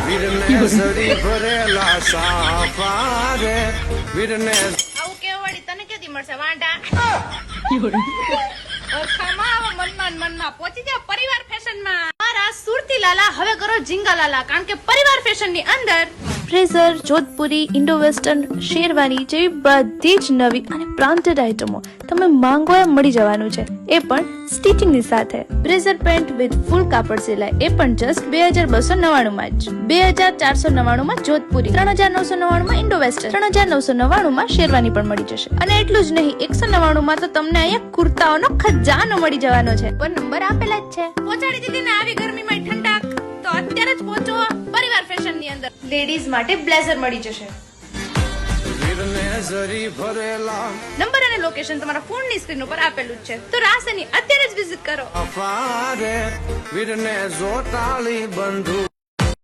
વીરને સરી ભરેલા સાફા રે વીરને આવું કેવડી તને ક્યાંથી મળશે વાંડા ઓળખામાં મનમાં પહોંચી જાવ પરિવાર ફેશનમાં મારા સુરતી લાલા હવે કરો ઝીંગા લાલા કારણ કે પરિવાર ફેશનની અંદર Frazer Jodhpuri Indo western sherwani જેવી બધી જ નવી અને બ્રાન્ડેડ આઇટમો તમે માંગો એમ મળી જવાનું છે એ પણ સ્ટિચિંગની સાથે બ્રેઝર પેન્ટ વિથ ફૂલ કાપડ સિલાઈ એ પણ જસ્ટ 2299 માં જ 2499 માં જોધપુરી 3999 માં ઇન્ડો વેસ્ટર્ન 3999 માં શેરવાની પણ મળી જશે અને એટલું જ નહીં 199 માં તો તમને અહીંયા કુર્તાઓનો ખજાનો મળી જવાનો છે પર નંબર આપેલા જ છે પહોંચાડી દીધી ને આવી ગરમીમાં ઠંડક તો અત્યારે જ પહોંચો પરિવાર ફેશન ની અંદર લેડીઝ માટે બ્લેઝર મળી જશે વીરને સરી ભરેલા નંબર અને લોકેશન તમારા ફોનની સ્ક્રીન ઉપર આપેલું જ છે તો રાસની અત્યારે જ વિઝિટ કરો સાફા રે વીરને જોટાળી બંધુ